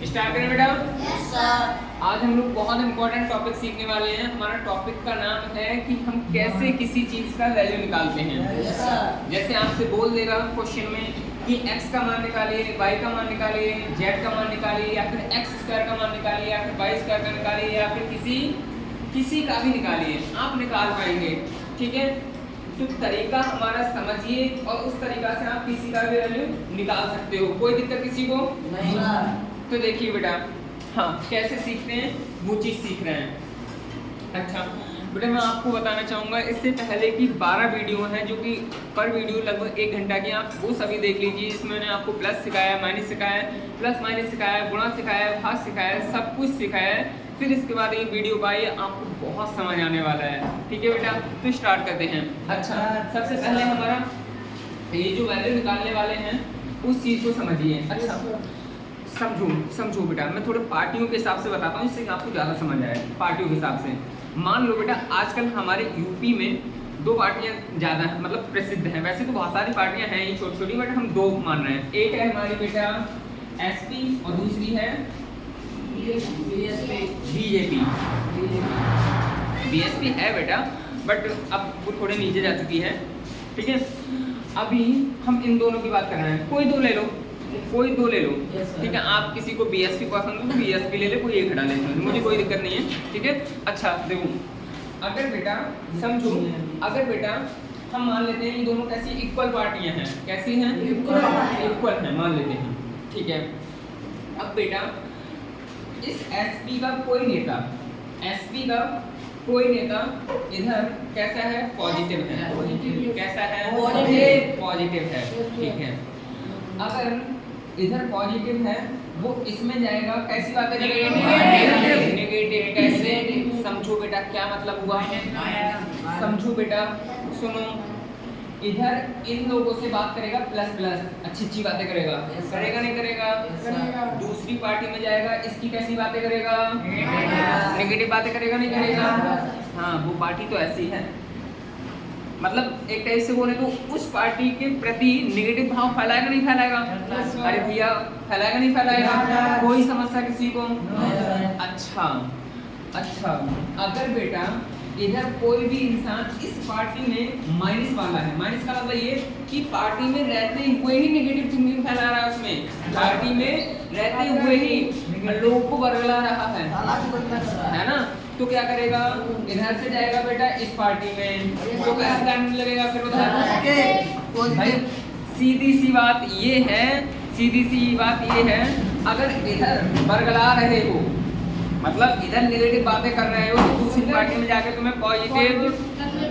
Start करें बेटा। Yes sir. आज हम लोग बहुत इंपॉर्टेंट टॉपिक सीखने वाले हैं। हमारा टॉपिक का नाम है कि हम कैसे किसी चीज का वैल्यू निकालते हैं। Yes sir. जैसे आपसे बोल देगा क्वेश्चन में कि x का मान निकालिए, y का मान निकालिए, z का मान निकालिए, या फिर x स्क्वायर का मान निकालिए, या फिर y स्क्वायर का निकालिए, या फिर किसी का भी निकालिए, आप निकाल पाएंगे। ठीक है, तो तरीका हमारा समझिए और उस तरीका से आप किसी का भी वैल्यू निकाल सकते हो। कोई दिक्कत किसी को नहीं सर। तो देखिए बेटा, हाँ कैसे सीखते हैं वो चीज़ सीख रहे हैं। अच्छा बेटा, मैं आपको बताना चाहूँगा इससे पहले कि 12 वीडियो हैं जो कि पर वीडियो लगभग 1 घंटा की, आप वो सभी देख लीजिए। इसमें मैंने आपको प्लस सिखाया, माइनस सिखाया, प्लस माइनस सिखाया, गुणा सिखाया, भाग सिखाया, सब कुछ सिखाया है। फिर इसके बाद ये वीडियो पाइए, आपको बहुत समझ आने वाला है। ठीक है बेटा, तो स्टार्ट करते हैं। अच्छा, सबसे पहले हमारा ये जो वैल्यू निकालने वाले हैं उस चीज़ को समझिए। अच्छा समझो बेटा, मैं थोड़े पार्टियों के हिसाब से बताता हूँ, इससे आपको ज़्यादा समझ आए। पार्टियों के हिसाब से मान लो बेटा, आजकल हमारे यूपी में 2 पार्टियाँ ज़्यादा हैं, मतलब प्रसिद्ध हैं। वैसे तो बहुत सारी पार्टियाँ हैं ही छोटी छोटी, बट हम 2 मान रहे हैं। एक है हमारी बेटा एसपी और दूसरी है बीजेपी। बीएसपी है बेटा, बट अब वो थोड़े नीचे जा चुकी है। ठीक है, अभी हम इन दोनों की बात कर रहे हैं। कोई दो ले लो। ठीक है, आप किसी को बीएसपी पसंद हो तो बीएसपी ले ले, कोई एक हटा ले, मुझे कोई दिक्कत नहीं है। ठीक है, अच्छा देखो, अगर बेटा समझो, अगर बेटा हम मान लेते हैं ये दोनों कैसी इक्वल पार्टियां हैं। कैसी हैं? इक्वल हैं, मान लेते हैं। ठीक है, अब बेटा इस एसपी का कोई नेता, इधर कैसा है? पॉजिटिव है। कैसा है? पॉजिटिव है। ठीक है, अगर इधर पॉजिटिव है वो इसमें जाएगा, कैसी बातें करेगा? नेगेटिव। कैसे? समझो बेटा क्या मतलब हुआ है, समझो बेटा, सुनो, इधर इन लोगों से बात करेगा प्लस प्लस, अच्छी बातें करेगा। करेगा नहीं करेगा? दूसरी पार्टी में जाएगा, इसकी कैसी बातें करेगा? नेगेटिव बातें करेगा नहीं करेगा? हाँ, वो पार्टी तो ऐसी है, मतलब एक टाइप से बोले तो उस पार्टी के प्रति नेगेटिव भाव फैलाएगा नहीं फैलाएगा? अरे भैया, फैलाएगा नहीं फैलाएगा? कोई समस्या किसी को? अच्छा, अगर बेटा इधर कोई भी इंसान इस पार्टी में माइनस वाला है, माइनस का मतलब ये कि पार्टी में रहते हुए ही नेगेटिव थिंकिंग फैला रहा है, उसमें पार्टी में रहते हुए ही लोगों को बरगला रहा है ना, तो क्या करेगा? इधर से जाएगा बेटा इस पार्टी में, तो कैसे टाइम लगेगा फिर बताओ भाई। सीधी सी बात ये है, अगर इधर बरगला रहे हो, मतलब इधर नेगेटिव बातें कर रहे हो, तो दूसरी पार्टी में जाकर तुम्हें पॉजिटिव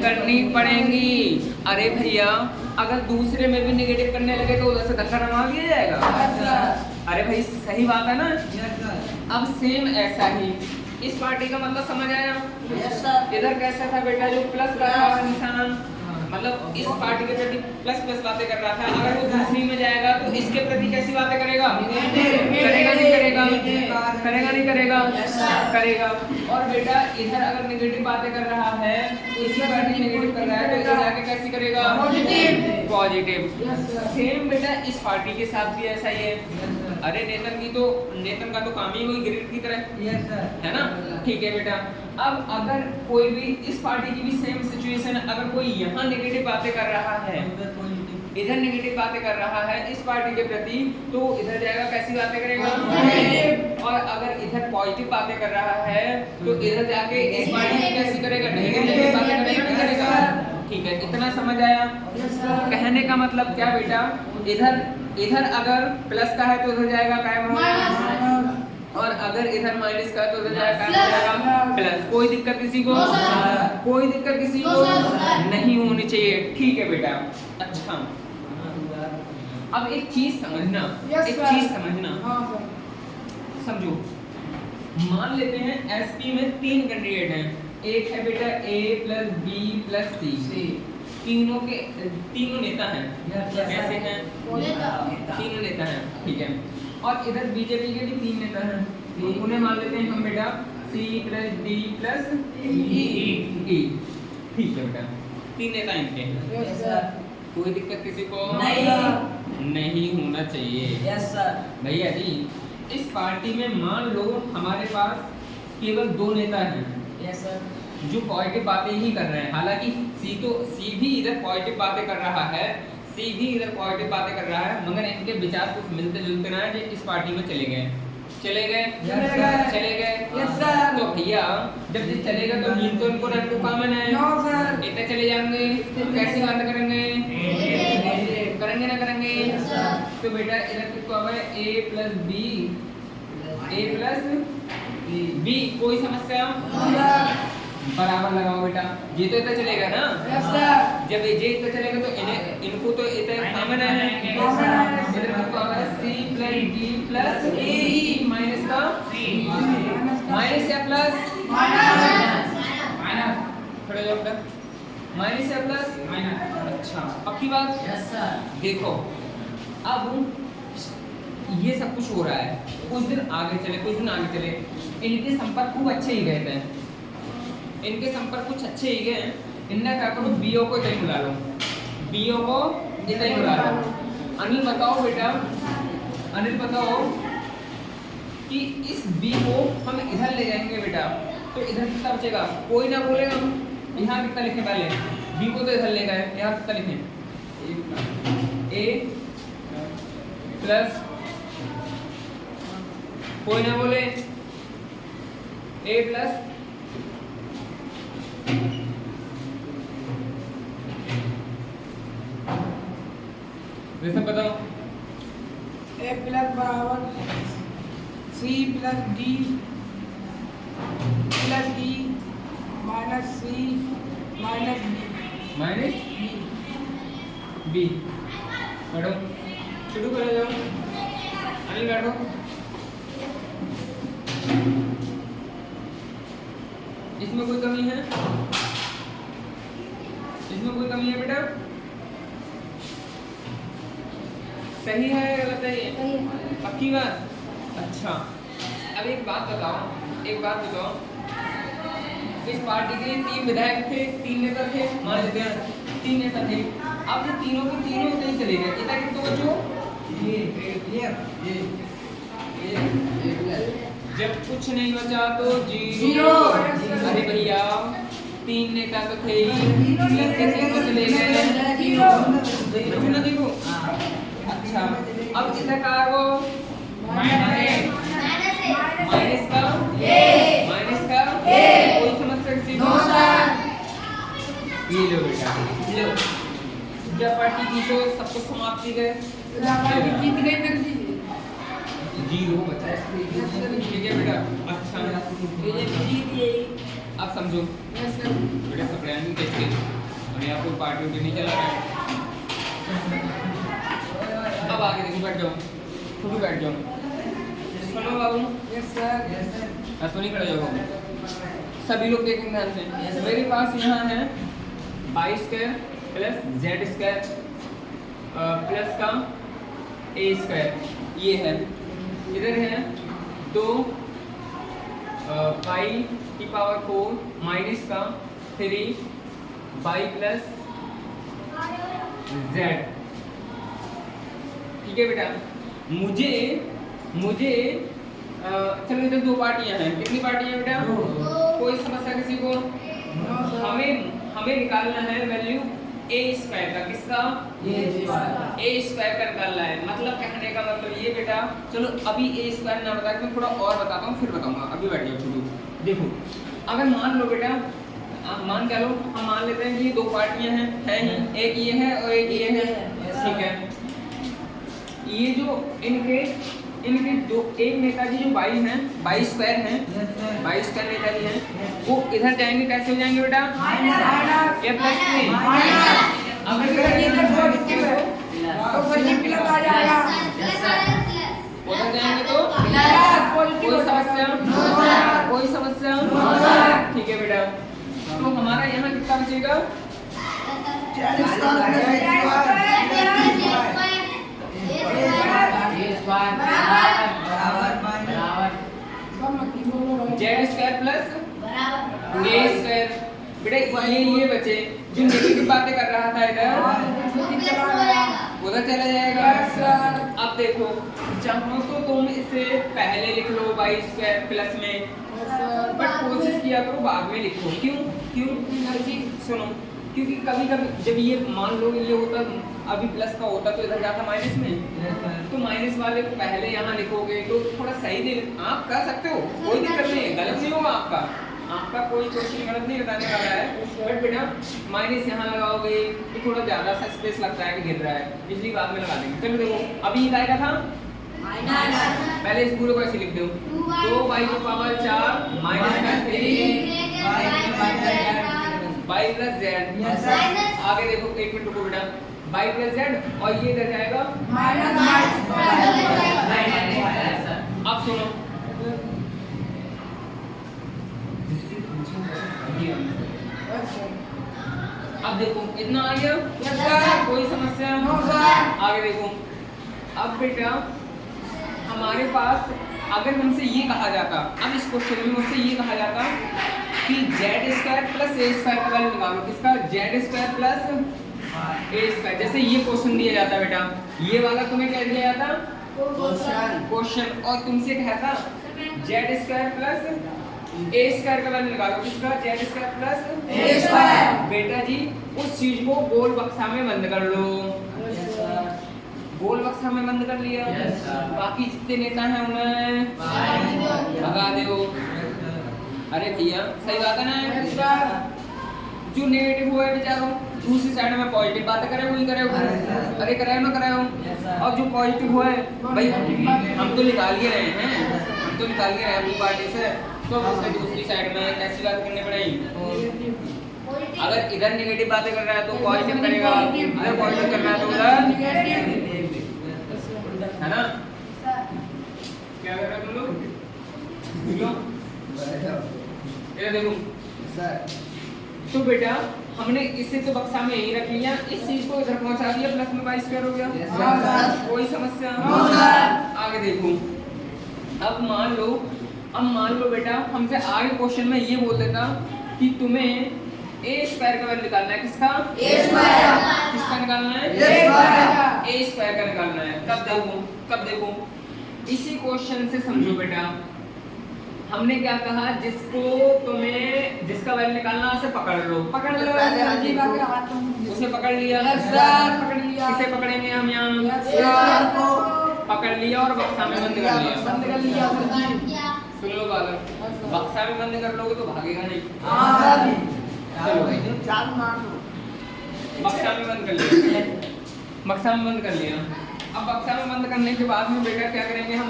करनी पड़ेंगी। अरे भैया, अगर दूसरे में भी नेगेटिव करने लगे तो उधर से धक्का नमा दिया जाएगा। अरे भाई सही बात है ना। अब सेम ऐसा ही इस पार्टी का मतलब समझ आया? Yes sir. इधर कैसा था बेटा, जो प्लस कर रहा था इंसान, मतलब इस पार्टी के प्रति प्लस बातें कर रहा था, अगर वो दूसरी में जाएगा तो इसके प्रति कैसी बातें करेगा? करेगा नहीं करेगा? करेगा नहीं करेगा? करेगा। और बेटा इधर अगर नेगेटिव बातें कर रहा है तो इसी पार्टी नेगेटिव कर रहा है, तो इधर जाके कैसी करेगा? पॉजिटिव। सेम बेटा इस पार्टी के साथ भी ऐसा ही है। अरे नेतन का तो काम ही वही ग्रिड की तरह है ना। ठीक है बेटा, अब अगर कोई भी इस पार्टी की भी सेम सिचुएशन है, अगर कोई यहाँ नेगेटिव बातें कर रहा है, इधर नेगेटिव बातें कर रहा है इस पार्टी के प्रति, तो इधर जाएगा कैसी बातें करेगा? और अगर इधर पॉजिटिव बातें कर रहा है तो इधर जाके इस पार्टी में कैसी करेगा? नेगेटिव बातें करेगा नहीं करेगा? ठीक है, इतना समझ आया? कहने का मतलब क्या बेटा, इधर अगर प्लस का है तो उधर जाएगा क्या, और अगर इधर माइनस का है तो उधर जाएगा प्लस। कोई दिक्कत किसी को? कोई दिक्कत किसी को नहीं होनी चाहिए। ठीक है बेटा। अच्छा, अब एक चीज समझना, समझो, मान लेते हैं एसपी में 3 कैंडिडेट हैं। एक है बेटा ए प्लस बी प्लस सी, तीनों नेता हैं। कैसे हैं? तीनों नेता हैं। ठीक है, और इधर बीजेपी के भी 3 नेता हैं, तो उन्हें मान लेते हैं हम बेटा सी प्लस डी प्लस ई। ठीक है बेटा, 3 नेता इनके। कोई दिक्कत किसी को नहीं होना चाहिए। Yes sir. भैया जी, इस पार्टी में मान लो हमारे पास केवल 2 नेता हैं यस सर जो पॉजिटिव बातें ही कर रहे हैं। हालांकि सी भी इधर पॉजिटिव बातें कर रहा है, सी भी इधर पॉजिटिव बातें कर रहा है, मगर इनके विचार कुछ मिलते जुलते ना है जो इस पार्टी में चले गए। चले गए यस सर तो भैया जब ये चलेगा तो नींद तो इनको रन टू कॉमन है। नो सर इतने चले जाएंगे तो कैसी बात करेंगे? करेंगे ना करेंगे? तो बेटा इधर कितना है a प्लस b, कोई समस्या? बराबर लगाओ बेटा, ये तो इतना चलेगा ना। यस सर जब ये इतना चलेगा तो इनको तो इतना कॉमन है। इधर कितना है c plus d plus e minus का माइनस या प्लस माइनस खड़े हो बेटा, माइनस या प्लस माइनस। अच्छा पक्की बात? यस सर देखो अब ये सब कुछ हो रहा है, कुछ दिन आगे चले इनके संपर्क खूब अच्छे ही गए थे, इनके संपर्क कुछ अच्छे ही गए। इनने क्या करो बीओ को इधर बुला लो, बीओ को इधर बुला लो। अनिल बताओ बेटा, अनिल बताओ कि इस बी को हम इधर ले जाएंगे बेटा तो इधर कितना बचेगा? कोई ना बोलेगा। यहाँ कितना लिखे पहले? बी को तो इधर ले गए, यहाँ कितना लिखे? ए प्लस कोई ना बोले ए प्लस वैसे बताओ ए प्लस बराबर C plus D plus E minus सी माइनस डी माइनस बी। बैठो शुरू करो जाओ, अनिल बैठो। इसमें कोई कमी है? इसमें कोई कमी है बेटा? सही है या गलत है ये? पक्की बात? अच्छा अब एक बात बताओ, इस पार्टी के 3 विधायक थे, 3 नेता थे, मान लेते हैं 3 नेता थे। अब ये तीनों के तीनों उधर ही चले गए, इतना कितने बचो? जब कुछ नहीं बचा तो जीरो। अरे भैया 3 नेता तो थे ही, 3 के 3 तो चले गए। देखो अच्छा अब इधर का वो माइनस का कोई समस्या किसी को? ये लो बेटा, लो जब पार्टी जीतो सबको समाप्ति गए, जीत गए कर दीजिए। जीरो बचा। ठीक है बेटा, अच्छा अब समझो बेटा, सब प्लानिंग देखते और यहाँ कोई पार्टी उठी नहीं चला रहा है। अब आगे देखो, बैठ जाओ, खुद बैठ जाओ, सुनो बाबू। यस सर सुनी खड़े जाओ सभी लोग, देखेंगे ध्यान से। मेरे पास यहाँ है Y square plus Z square plus का ए स्क्वायर, ये है। इधर है 2 पाई की पावर 4 माइनस का 3 पाई प्लस जेड। ठीक है बेटा, मुझे चलो इधर 2 पार्टियां हैं। कितनी पार्टियां हैं बेटा? कोई समस्या किसी को? हमें निकालना है वैल्यू ए स्क्वायर का। किसका? ए स्क्वायर का निकालना है। मतलब कहने का मतलब ये बेटा, चलो अभी ए स्क्वायर ना बता के मैं थोड़ा और बताता हूँ, फिर बताऊंगा। अभी बैठ जाओ छोटू। देखो अगर मान लो बेटा, मान क्या लो, हम मान लेते हैं कि ये 2 पार्टियां हैं ही, एक ये है और एक ये है। ठीक है, ये जो इनके जो एक नेताजी जो 22 हैं, 22 स्क्वायर हैं, 22 स्क्वायर नेताजी हैं, वो इधर जाएंगे, कैसे हो जाएंगे बेटा? ए प्लस में। अगर उधर जाएंगे तो कोई समस्या? ठीक है बेटा, तो हमारा यहाँ कितना बचेगा? जेड स्क्वायर प्लस ए स्क्वायर। बेटा ये बचे, जो नेगेटिव बातें कर रहा था इधर उधर चला जाएगा। अब देखो, चाहो तो तुम इसे पहले लिख लो बाई स्क्वायर प्लस में, बट कोशिश किया करो बाद में लिखो। क्यों सुनो, क्योंकि कभी कभी जब ये मान लो ये होता अभी प्लस का होता तो इधर जाता माइनस में, तो माइनस वाले को पहले यहाँ लिखोगे तो थोड़ा सही नहीं, आप कर सकते हो, कोई दिक्कत नहीं है, गलत नहीं होगा आपका कोई क्वेश्चन गलत नहीं बताने वाला है, बट बेटा माइनस यहाँ लगाओगे तो थोड़ा ज्यादा सा स्पेस लगता है कि गिर रहा है, इसलिए बाद में लगा देंगे। चलो देखो अभी ये का था पहले इस पूरे को ऐसे लिख दो, 2 की power 4 minus 3 by plus Z. आगे देखो एक मिनट रुको बेटा, बाई प्लस जेड और ये इधर जाएगा अब सुनो, अब देखो इतना आ गया, कोई समस्या? आगे देखो अब बेटा हमारे पास अगर हमसे ये कहा जाता, अब इस क्वेश्चन में मुझसे ये कहा जाता कि जेड स्क्वायर प्लस ए स्क्वायर का वैल्यू निकालो, किसका? जेड स्क्वायर प्लस ए स्क्वायर। जैसे ये क्वेश्चन दिया जाता बेटा, ये वाला तुम्हें क्या दिया जाता? क्वेश्चन, और तुमसे कहता जेड स्क्वायर प्लस ए स्क्वायर का वैल्यू निकालो, किसका? जेड स्क्वायर प्लस ए स्क्वायर। बेटा जी उस चीज को गोल बक्सा में बंद कर लो, गोल बक्सा में बंद कर लिया, बाकी जितने नेता हैं उन्हें भगा दो। अरे भैया सही बात है ना, जो नेगेटिव हुआ है बेचारों दूसरी साइड में पॉजिटिव बात करे वही करे, अरे करे ना करे हो, और जो पॉजिटिव हुआ है भाई हम तो निकाल ही रहे हैं, हम तो निकाल ही रहे हैं अपनी पार्टी से, तो उससे दूसरी साइड में कैसी बात करनी पड़ेगी? अगर इधर नेगेटिव बातें कर रहा है तो पॉजिटिव करेगा, अगर पॉजिटिव कर रहा है तो उधर है ना? क्या कर रहे हो तुम लोग? ये देखो तो बेटा हमने इसे तो बक्सा में यही रख लिया, इस चीज को इधर पहुंचा दिया, प्लस में बाई स्क्वायर हो गया, कोई समस्या? आगे देखो अब मान लो बेटा हमसे आगे क्वेश्चन में ये बोल देता कि तुम्हें ए स्क्वायर का वैल्यू निकालना है, किसका? ए स्क्वायर। किसका निकालना है? ए स्क्वायर का निकालना है। कब देखो इसी क्वेश्चन से समझो बेटा, हमने क्या कहा, जिसका वैल्यू निकालना उसे पकड़ लो, उसे पकड़ लिया, किसे पकड़ेंगे हम? यहाँ पकड़ लिया और बक्सा में बंद कर लिया। सुन लो बालक, बक्सा में बंद कर लोगे तो भागेगा नहीं, बक्सा में बंद कर लिया, बक्सा में बंद कर लिया। अब बक्सा में बंद करने के बाद में बेटा क्या करेंगे हम?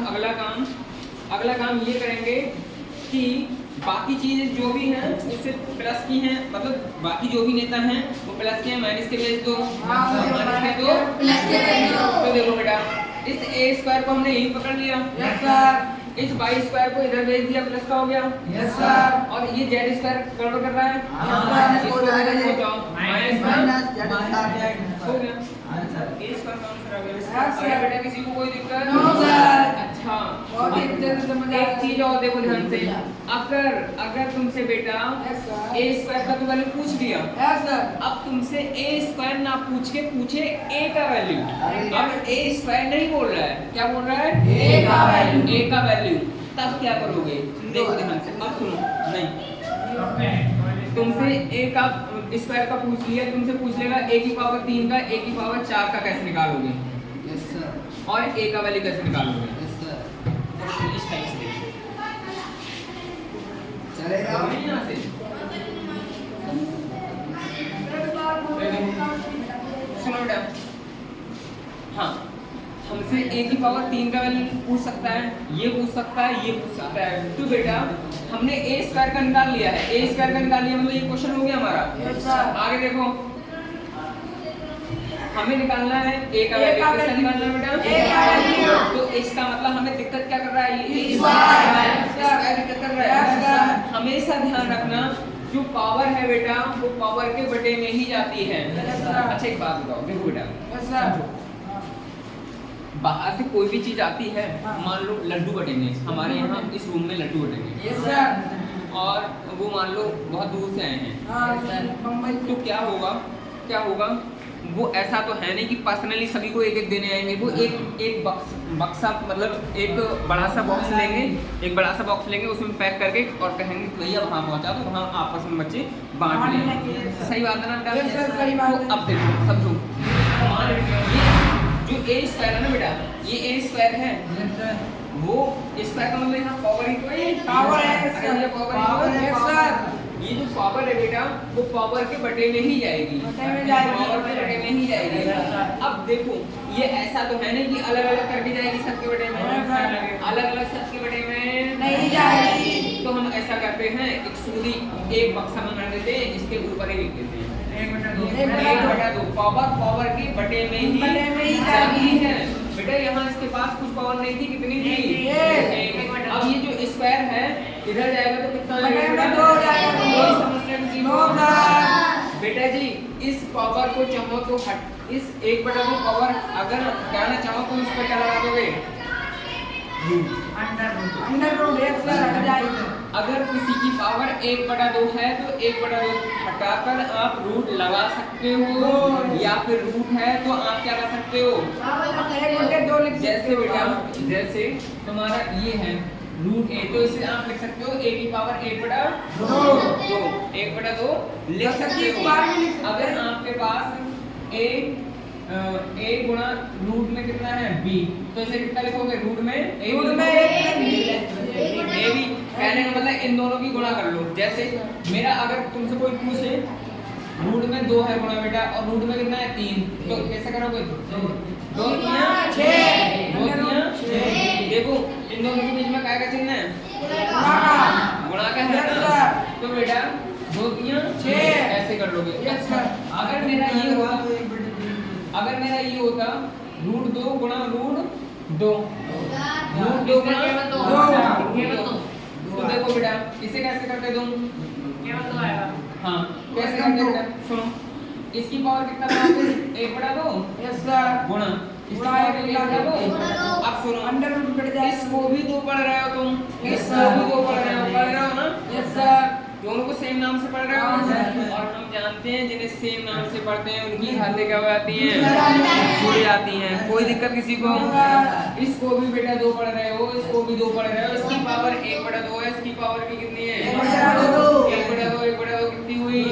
अगला काम ये करेंगे कि बाकी चीजें जो भी हैं इससे प्लस की हैं, मतलब बाकी जो भी नेता हैं वो प्लस के हैं, माइनस के भेज दो, माइनस के दो, प्लस के भेज दो। तो देखो बेटा इस ए स्क्वायर को हमने यही पकड़ लिया, यस सर। इस बाई स्क्वायर को इधर भेज दिया, प्लस का हो गया, यस सर। और ये जेड स्क्वायर गड़बड़ कर रहा है, इसको इधर पहुंचाओ, माइनस हो गया, ए स्क्वायर का आंसर आ गया। अरे बेटा किसी को कोई दिक्कत? No sir. अच्छा एक चीज और देखो ध्यान से, अगर तुमसे बेटा ए स्क्वायर का तो वैल्यू पूछ दिया, अब तुमसे ए स्क्वायर ना पूछ के पूछे ए का वैल्यू, अब ए स्क्वायर नहीं बोल रहा है, क्या बोल रहा है? ए का वैल्यू, तब क्या करोगे? देखो ध्यान से, अब सुनो, नहीं तुमसे ए का स्क्वायर का पूछ लिया, तुमसे पूछ लेगा ए की पावर 3 का, ए की पावर 4 का कैसे निकालोगे? Yes sir. और ए का वैल्यू कैसे निकालोगे? Yes sir. क्वेश्चन इस टाइप से देखिए, चलेगा यहाँ से? सुनो बेटा, हाँ हमसे ए की पावर 3 का वैल्यू पूछ सकता है, ये पूछ सकता है, ये पूछ सकता है। तो बेटा हमने ए स्क्वायर का निकाल लिया है, ए स्क्वायर का निकाल लिया मतलब ये क्वेश्चन हो गया हमारा। आगे देखो हमें निकालना है ए का वैल्यू, किसका निकालना है बेटा? ए का वैल्यू। तो इसका मतलब हमें दिक्कत क्या कर रहा है? ये स्क्वायर दिक्कत कर रहा है। हमेशा ध्यान रखना जो पावर है बेटा वो पावर के बटे में ही जाती है। अच्छा एक बात बताओ, देखो बेटा बाहर से कोई भी चीज आती है, मान लो लड्डू बटेंगे, हमारे यहाँ इस रूम में लड्डू बटेंगे, और वो मान लो बहुत दूर से आए हैं, तो क्या होगा वो ऐसा तो है नहीं कि पर्सनली सभी को एक एक देने आएंगे, वो एक बक्स बक्सा मतलब एक बड़ा सा बॉक्स लेंगे, एक बड़ा सा बॉक्स लेंगे, उसमें पैक करके और कहेंगे कि भैया वहाँ पहुँचा दो, वहाँ आपस में बच्चे बांट लें। सही बात है ना बेटा? Yes, sir, सही बात है। तो अब देखो समझो, ये जो ए स्क्वायर है ना बेटा, ये ए स्क्वायर है, वो स्क्वायर का मतलब यहाँ पावर ही तो है, पावर है अगर ये पावर है सर। ये जो पावर है बेटा वो पावर के बटे में ही जाएगी, बटे में जाएगी। पावर के बटे में ही जाएगी। अब देखो ये ऐसा तो है नहीं कि अलग अलग करके जाएगी सबके बटे में, अलग अलग सबके बटे में नहीं जाएगी। तो हम ऐसा करते हैं, एक सूदी एक बक्सा मंगा देते हैं, इसके ऊपर ही लिख देते हैं 1/2 पावर के बटे में ही जाती है बेटा। यहाँ इसके पास कुछ पावर नहीं थी, कितनी थी? एक। अब ये जो स्क्वायर है इधर जाएगा तो कितना बटे में 2 जाएगा। कोई समस्या नहीं होगी। बेटा जी इस पावर को चाहो तो हट, इस 1/2 पावर अगर कहना चाहो तो इस पर क्या लगा दोगे? अंडर रूट 1 सर हट जाएगी। अगर किसी की पावर 1/2 है तो 1/2 हटाकर आप रूट लगा सकते हो, या फिर रूट है तो आप क्या कर सकते हो? 1/2 लिख जैसे बेटा जैसे तुम्हारा ये है रूट ए, तो इसे आप लिख सकते हो a की पावर 1/2 लिख सकते हो। अगर आपके पास a गुणा रूट में कितना है b, तो इसे कितना लिखोगे? रूट में a भी कहने का मतलब इन दोनों की गुणा कर लो। जैसे मेरा अगर तुमसे कोई पूछे रूट में 2 है गुणा बेटा और रूट में कितना है 3, तो कैसे करोगे? 2 3 6। देखो इन दोनों के बीच में काय का चिन्ह है? गुणा का है ना, तो बेटा 2 3 6 ऐसे कर लोगे। अगर मेरा ये होता रूट 2 गुणा रूट 2 गुणा 2, तो देखो बेटा इसे कैसे करते तुम? हाँ कैसे करते बेटा? सुनो, इसकी पावर कितना बनाओगे? 1/2 गुणा इसकी पावर 1/2। अब सुनो अंडर रूट कट जाएगा। इसको भी 2 पढ़ रहे हो तुम, इसको भी 2 पढ़ रहे हो ना? Yes sir. दोनों को सेम नाम से पढ़ रहे हो। और हम जानते हैं जिन्हें सेम नाम से पढ़ते हैं उनकी हालतें क्या हो जाती हैं? जुड़ जाती हैं। कोई दिक्कत किसी को? इसको भी बेटा 2 पढ़ रहे हो, इसको भी 2 पढ़ रहे हो। इसकी पावर 1/2 है, इसकी पावर भी कितनी है? 1/2 कितनी हुई?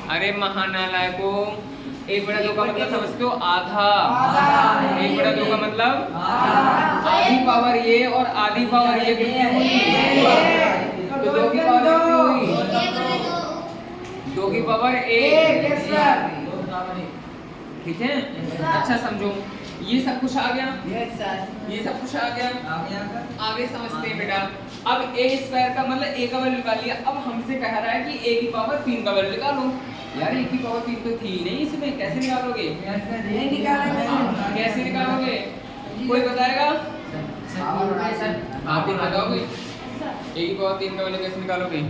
अरे महानालायको, 1/2 का मतलब समझते हो? आधा। 1/2 का मतलब आधी पावर ये और आधी पावर ये कितनी हुई? तो 2 की पावर कितनी हुई? 2 की पावर 1। ठीक है, अच्छा समझो। ये सब कुछ आ गया? ये सब कुछ आ गया? आगे समझते हैं बेटा। अब a स्क्वायर का मतलब a का वैल्यू निकाल लिया। अब हमसे कह रहा है कि a की पावर 3 का वैल्यू निकालो। यार a की पावर 3 तो थी नहीं इसमें, कैसे निकालोगे? कैसे निकालोगे? कोई बताएगा? आप ही बताओगे a की पावर 3 का वैल्यू कैसे निकालोगे?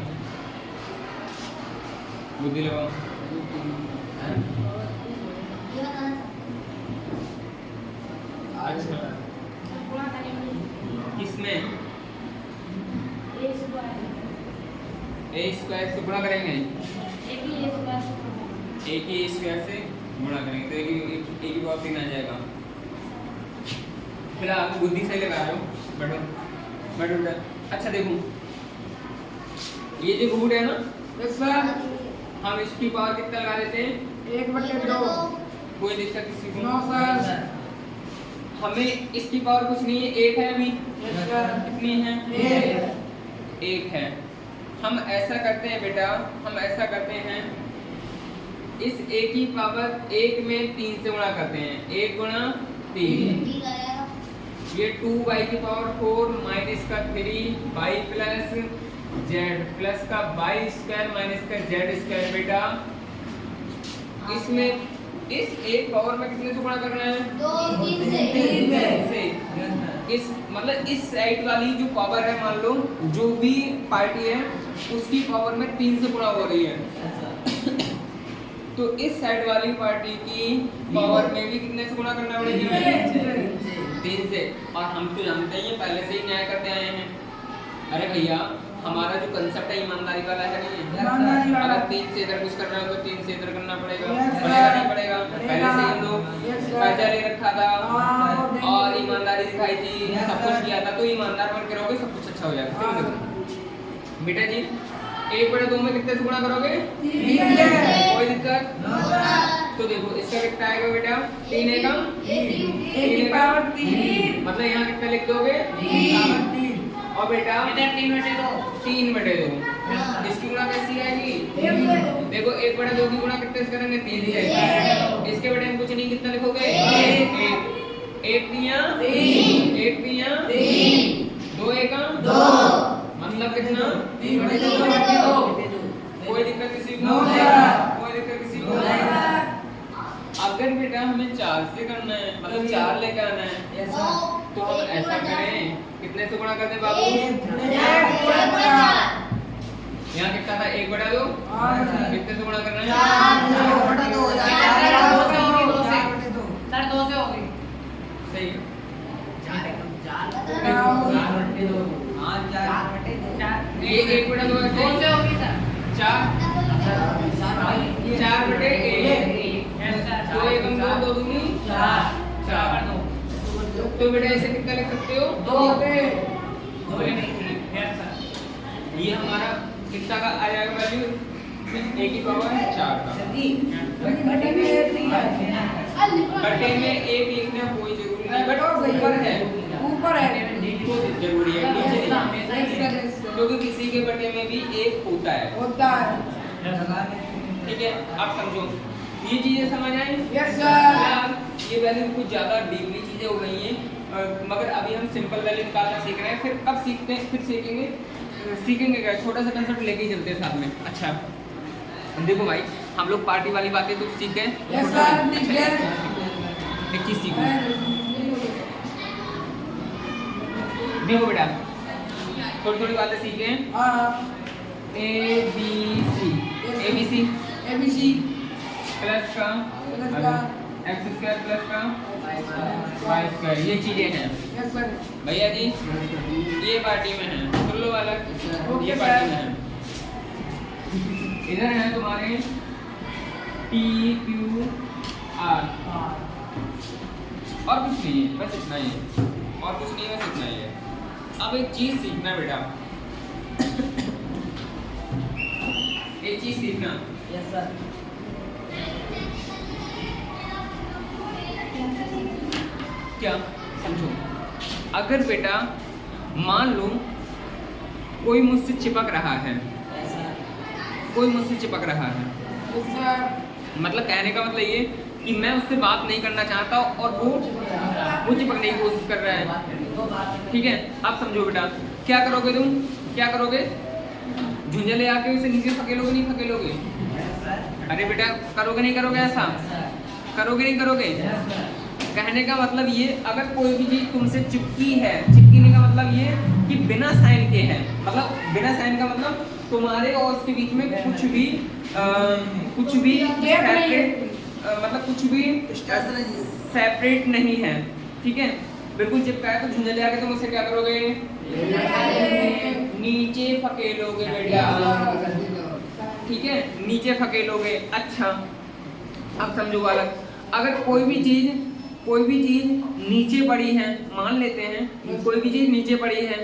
बुद्धि लगाओ। किसमें? a स्क्वायर से गुणा करेंगे, a की स्क्वायर से गुणा करेंगे तो a की पावर 3 आ जाएगा। फिलहाल बुद्धि सही लगा रहे हो, बैठो बैठो बेटा। अच्छा देखो ये जो रूट है ना, हम इसकी पावर कितना लगा देते हैं? 1/2। कोई दिक्कत किसी को? No sir. हमें इसकी पावर कुछ नहीं है, 1 है अभी। कितनी है? 1 है। हम ऐसा करते हैं बेटा, हम ऐसा करते हैं, इस a की पावर 1 में 3 से गुणा करते हैं। 1 गुणा 3, ये 2y की पावर 4 माइनस का 3y प्लस z प्लस का y स्क्वायर माइनस का z स्क्वायर। बेटा इसमें इस एक पावर में कितने से गुणा करना है? 3 से। इस मतलब इस साइड वाली जो पावर है, मान लो जो भी पार्टी है उसकी पावर में 3 से गुणा हो रही है, तो इस साइड वाली पार्टी की पावर में भी कितने से गुणा करना पड़ेगी? 3 से। और हम तो जानते हैं पहले से ही न्याय करते आए हैं। अरे भैया हमारा जो कंसेप्ट है ईमानदारी वाला है नहीं, ईमानदारी वाला। अगर 3 से इधर कुछ कर रहे हो तो 3 से इधर करना पड़ेगा, Yes, sir. पड़ेगा नहीं पड़ेगा? पड़ेगा। पहले से हम लोग Yes, sir. कर्जा ले रखा था हाँ, और ईमानदारी दिखाई थी, Yes, सब कुछ sir. किया था, तो ईमानदार बन के रहोगे सब कुछ अच्छा हो जाएगा। क्यों हाँ। देखो बेटा जी 1/2 में कितने से गुणा करोगे? ठीक है। कोई दिक्कत? तो देखो इसका कितना आएगा बेटा? 3 एकम 1 की पावर 3 मतलब यहाँ कितना लिख दोगे? 3 और बेटा इधर 3/2 3/2 इसकी गुणा कैसी आएगी? देखो 1/2 की गुणा कितने से करेंगे? 3 से। इसके बटे में कुछ नहीं, कितना लिखोगे? 1 तिया 2 एकम 2 मतलब कितना? 3/2 कोई दिक्कत किसी को? No, sir. कोई दिक्कत किसी को? No, sir. अगर बेटा हमें 4 से करना है मतलब 4 लेके आना है तो हम ऐसा करें, कितने से गुणा करते हैं बाबू? यहाँ कितना था? 1/2 कितने से गुणा करना है? सही ये 1/2 ऐसे 4/1 2 एकम 2 दूनी 4 तो बेटा ऐसे कितना लिख सकते हो? ये हमारा कितना का आ जाएगा वैल्यू? 1 की पावर 4 का। बटे में 1 लिखना कोई जरूरी नहीं, बट ऊपर है तो जरूरी है, नीचे नहीं, क्योंकि किसी के बटे में भी 1 होता है। ठीक है, आप समझो ये चीजें समझ आई? ये वैल्यू कुछ ज्यादा डीपली चीजें हो गई हैं, मगर अभी हम सिंपल वैल्यू निकालना सीख रहे हैं। फिर कब सीखते हैं? फिर सीखेंगे क्या? छोटा सा कंसेप्ट लेके ही चलते हैं साथ में। अच्छा देखो भाई, हम लोग पार्टी वाली बातें तो सीख गए। एक चीज सीखो, देखो बेटा थोड़ी थोड़ी बातें सीखे। ABC प्लस का x² प्लस का y², ये चीजें हैं भैया जी। ये पार्टी में है, सुन लो वाला, ये पार्टी में है। इधर है तुम्हारे PQR और कुछ नहीं है, बस इतना ही है, और कुछ नहीं है, बस इतना ही है। अब एक चीज सीखना बेटा, एक चीज सीखना। क्या समझो, अगर बेटा मान लो कोई मुझसे चिपक रहा है, मतलब कहने का मतलब ये कि मैं उससे बात नहीं करना चाहता और वो चिपकने की कोशिश कर रहा है। ठीक है, आप समझो बेटा, क्या करोगे तुम? क्या करोगे? झुंझे ले आके उसे नीचे फकेलोगे? नहीं फकेलोगे? अरे बेटा करोगे नहीं करोगे? ऐसा करोगे नहीं करोगे? कहने का मतलब ये, अगर कोई भी चीज तुमसे चिपकी है, चिपकीने का मतलब ये कि बिना साइन के है, मतलब बिना साइन का मतलब तुम्हारे और उसके बीच में कुछ भी सेपरेट नहीं है। ठीक है, बिल्कुल चिपका है तो झुंझे ले आके तुम उससे क्या करोगे? नीचे फकेलोगे बेटा। ठीक है, नीचे फकेलोगे। अच्छा अब समझो बालक, अगर कोई भी चीज नीचे पड़ी है, मान लेते हैं कोई भी चीज नीचे पड़ी है,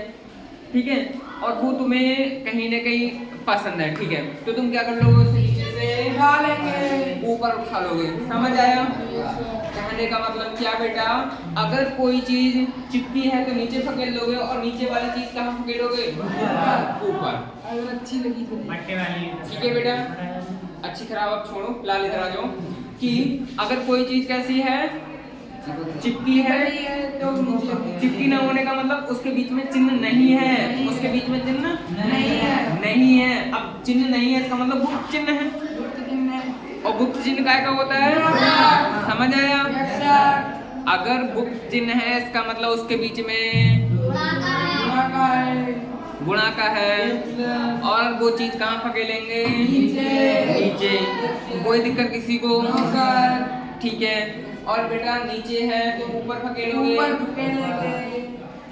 ठीक है, और वो तुम्हें कहीं ना कहीं पसंद है, ठीक है, तो तुम क्या कर लोगे? उसे नीचे से उठा लेंगे, ऊपर उठा लोगे। समझ आया? कहने का मतलब क्या बेटा, अगर कोई चीज चिपकी है तो नीचे फकेल लोगे, और नीचे वाली चीज कहाँ फकेलोगे? ऊपर। अगर अच्छी लगी तो ठीक है बेटा, अच्छी खराब अब छोड़ो, लाल इधर आ जाओ। कि अगर कोई चीज कैसी है, चिपकी है, तो चिपकी ना होने का मतलब उसके बीच में चिन्ह नहीं है, उसके बीच में चिन्ह नहीं है। अब चिन्ह नहीं है इसका मतलब गुप्त चिन्ह है, और गुप्त चिन्ह काय का होता है? समझ आया? अगर गुप्त चिन्ह है इसका मतलब उसके बीच में गुणा का है, और वो चीज कहाँ फकेलेंगे? नीचे। कोई दिक्कत किसी को? ठीक है, और बेटा नीचे है तो ऊपर फकेलोगे।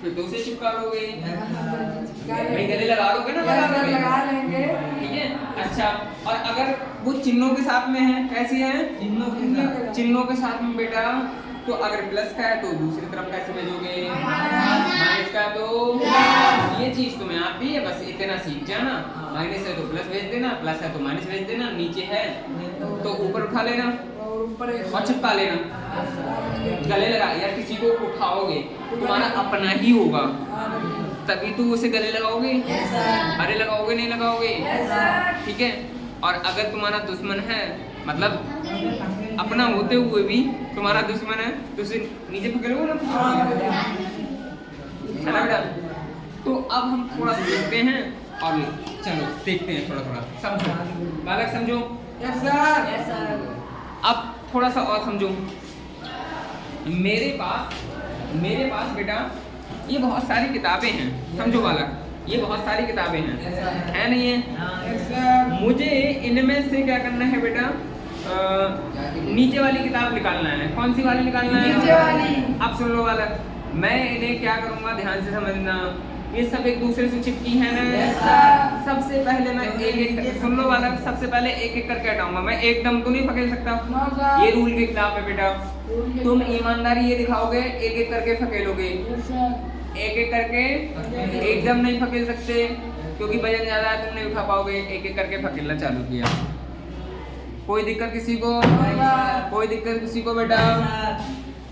फिर तो उसे चिपका लोगे, भाई गले लगा लोगे ना, लगा लेंगे। ठीक है। अच्छा, और अगर वो चिन्हों के साथ में है, कैसी है? चिन्हों के साथ में बेटा, तो अगर प्लस का है तो दूसरी तरफ कैसे भेजोगे? माइनस का, तो ये चीज तुम्हें आती है, बस इतना सीख जाना। माइनस है तो प्लस भेज देना, प्लस है तो माइनस भेज देना, नीचे है तो ऊपर उठा लेना और चिपका लेना। गले लगा, यार किसी को उठाओगे तुम्हारा अपना ही होगा, तभी तो उसे गले लगाओगे। अरे लगाओगे नहीं लगाओगे? ठीक है। और अगर तुम्हारा दुश्मन है, मतलब अपना होते हुए भी तुम्हारा दुश्मन है, तो उसे नीचे पकड़ोगे ना, है ना बेटा? तो अब हम थोड़ा देखते हैं और चलो देखते हैं, थोड़ा थोड़ा समझो बालक, समझो। Yes sir. अब थोड़ा सा और समझो। मेरे पास बेटा ये बहुत सारी किताबें हैं, समझो बालक, ये बहुत सारी किताबें हैं, है नहीं है? मुझे इनमें से क्या करना है बेटा? नीचे वाली किताब निकालना है। कौन सी वाली निकालना है? नीचे वाली। अब सुन लो बालक, मैं इन्हें क्या करूंगा, ध्यान से समझना। ये सब एक दूसरे से चिपकी है ना। सबसे पहले मैं एक सुन लो बालक, सबसे पहले एक एक करके हटाऊंगा। मैं एकदम तो नहीं पकड़ सकता, ये रूल की किताब है बेटा। तुम ईमानदारी ये दिखाओगे, एक एक करके फकेलोगे, एक एक करके, एकदम नहीं फकेल सकते क्योंकि वजन ज्यादा है, तुम नहीं उठा पाओगे। एक एक करके फकेलना चालू किया। कोई दिक्कत किसी को? कोई दिक्कत किसी को बेटा?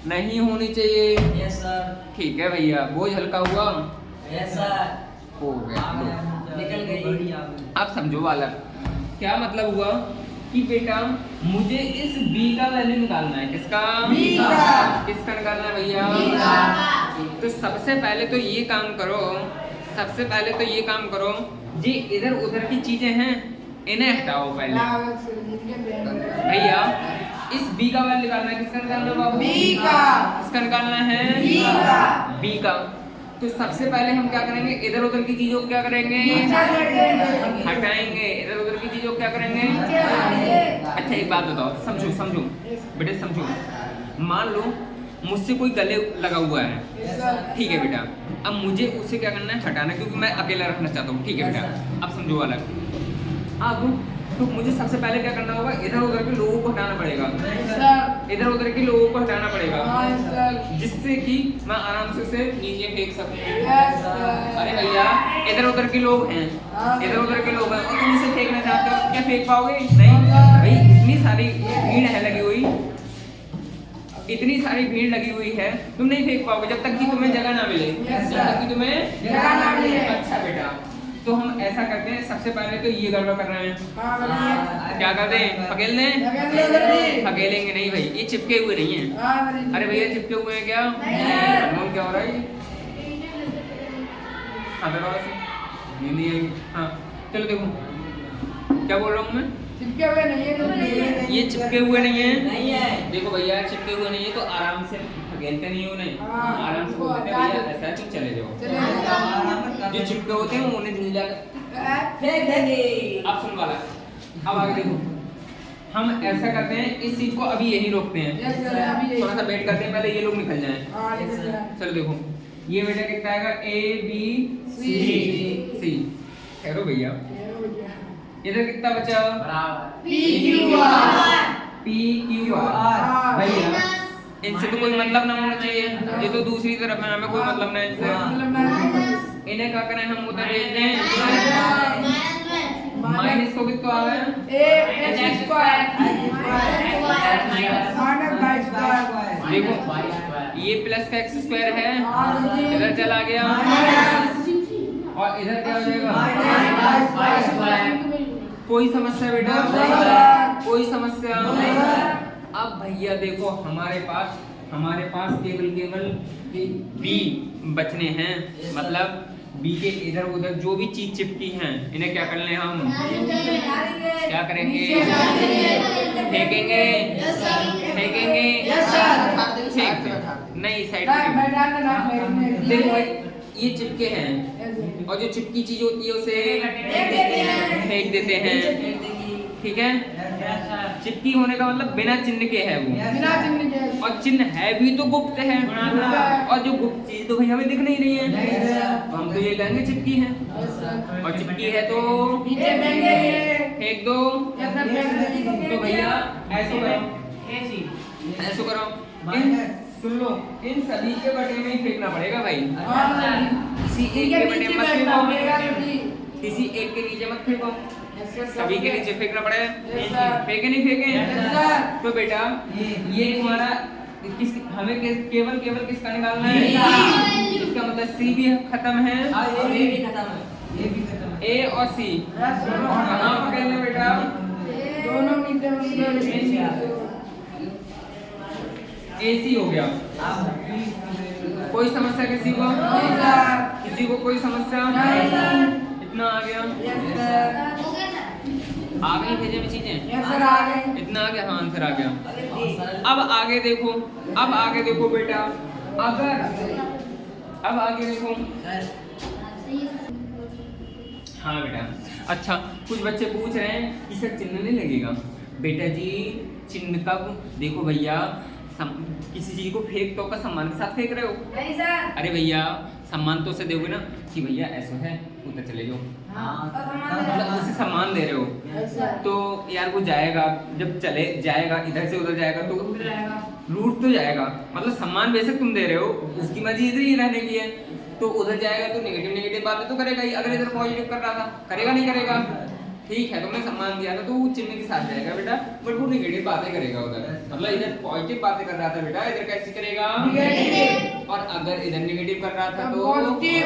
नहीं होनी चाहिए। Yes sir. ठीक है भैया, बोझ हल्का हुआ? Yes sir. हो गया, निकल गई। अब समझो बालक, क्या मतलब हुआ कि बेटा मुझे इस b का वैल्यू निकालना है। किसका? b का। किसका निकालना है भैया? b का। तो सबसे पहले तो ये काम करो, सबसे पहले तो ये काम करो, जी इधर उधर की चीजें हैं इन्हें हटाओ पहले भैया। इस b का वैल्यू निकालना है। किसका निकालना है बाबू? b का। किसका निकालना है? b का। b का। तो सबसे पहले हम क्या करेंगे, इधर उधर की चीजों को क्या करेंगे? हटाएंगे। इधर उधर की चीजों को क्या करेंगे? अच्छा एक बात बताओ, समझो समझो बेटे, समझो। मान लो मुझसे कोई गले लगा हुआ है, ठीक है बेटा। अब मुझे उसे क्या करना है? हटाना, क्योंकि मैं अकेला रखना चाहता हूँ, ठीक है बेटा। अब समझो अलग। अब तो मुझे सबसे पहले क्या करना होगा, इधर उधर के लोगों को हटाना पड़ेगा, इधर उधर के लोगों को हटाना पड़ेगा, जिससे कि मैं आराम से उसे नीचे फेंक सकूं। अरे भैया इधर उधर के लोग हैं, इधर उधर के लोग हैं, और तुम इसे फेंकना चाहते हो, क्या फेंक पाओगे? नहीं भाई, इतनी सारी भीड़ है लगी हुई, इतनी सारी भीड़ लगी हुई है, तुम नहीं फेंक पाओगे जब तक कि तुम्हें जगह ना मिले, जब तक कि तुम्हें जगह ना मिले। अच्छा बेटा, तो हम ऐसा करते हैं, सबसे पहले तो ये गड़बड़ कर रहे हैं, क्या करते हैं? पकेल दें? पकेलेंगे नहीं भाई, ये चिपके हुए नहीं है। अरे भैया चिपके हुए हैं क्या? नहीं। क्या हो रहा है ये? हाँ दोबारा से नहीं आएगी। हाँ चलो देखो क्या बोल रहा हूँ मैं, चिपके हुए नहीं है, ये चिपके हुए नहीं है। नहीं है। देखो भैया चिपके हुए नहीं है तो आराम से फकेलते नहीं हो, नहीं आराम से बोलते हैं भैया ऐसा है तो चले जाओ। जो चिपके होते हैं उन्हें दिल जाकर फेंक देंगे। अब सुन वाला, अब आगे देखो, हम ऐसा करते हैं, इस चीज को अभी यही रोकते हैं, थोड़ा सा वेट करते हैं, पहले ये लोग निकल जाएं। चलो देखो ये बेटा कितना आएगा? A B C। ठहरो भैया, इधर कितना बचा? P Q R। भैया इनसे तो कोई मतलब ना होना चाहिए, ये तो दूसरी तरफ है, हमें कोई मतलब नहीं इनसे। इन्हें क्या करें हम? उधर भेज दें। माइनस को कितना आ गया? देखो ये प्लस का x स्क्वायर है, इधर चला गया और इधर क्या हो जाएगा? कोई समस्या बेटा? कोई समस्या? अब भैया देखो हमारे पास केवल b बचने हैं, मतलब b के इधर उधर जो भी चीज चिपकी हैं इन्हें क्या करने हम? क्या करेंगे? फेंकेंगे। फेंकेंगे नहीं, साइड में देखो ये चिपके हैं और जो चिपकी चीज होती है उसे फेंक देते हैं, ठीक है। चिपकी होने का मतलब बिना चिन्ह के है वो, बिना चिन्ह के। और चिन्ह है भी तो गुप्त है, और जो गुप्त चीज तो भाई हमें दिख नहीं रही है, तो हम तो ये कहेंगे चिपकी है, और चिपकी है तो नीचे फेंकेंगे। फेंक दो। यस सर, फेंक देंगे। तो भैया ऐसे करो, ऐसे करो, इन सुन लो, इन सभी के बटे में ही फेंकना पड़ेगा भाई, हाँ सर। किसी एक इनके के बटे नीचे मत बैठना पड़ेगा फेंको, सभी। किसी एक के नीचे मत फेंको, यस सर, सभी के नीचे फेंकना पड़ेगा। Yes sir. फेंके नहीं फेंके? Yes sir. तो बेटा ये तुम्हारा किस हमें केवल किसका निकालना है? इसका मतलब सी भी खत्म है, ये भी खत्म है, ये भी खत्म है। ए और सी यस सर। कहाँ पकड़ना बेटा? दोनों नीचे होंगे। एसी हो गया। कोई समस्या किसी को? नहीं सर। किसी को कोई समस्या? नहीं सर। इतना आ गया? Yes sir. आ गई भेजे में चीजें? यस सर, आ गए। इतना आ गया, हाँ आंसर आ गया। सर अब आगे देखो, अब आगे देखो बेटा, अगर अब आगे देखो, हाँ बेटा। अच्छा, कुछ बच्चे पूछ रहे हैं कि सर चिन्ह नहीं लगेगा। बेटा जी चिन्ह का देखो भैया, किसी चीज को फेंक तो का सम्मान के साथ फेंक रहे हो? नहीं सर। अरे भैया सम्मान तो उसे दोगे ना कि भैया ऐसा है उधर चले जाओ, मतलब उसे सम्मान दे रहे हो। Yes sir. तो यार वो जाएगा, जब चले जाएगा इधर से उधर जाएगा तो रूट तो जाएगा, मतलब सम्मान बेशक तुम दे रहे हो, उसकी मर्जी इधर ही रहने की है, तो उधर जाएगा तो नेगेटिव बातें तो करेगा ही। अगर इधर पॉजिटिव कर रहा था, करेगा नहीं करेगा? ठीक है, तुमने सम्मान दिया था तो वो चिन्ह के साथ जाएगा बेटा, बट वो नेगेटिव बातें करेगा उधर, मतलब इधर पॉजिटिव बातें कर रहा था बेटा, इधर कैसी करेगा? नेगेटिव। और अगर इधर नेगेटिव कर रहा था तो पॉजिटिव।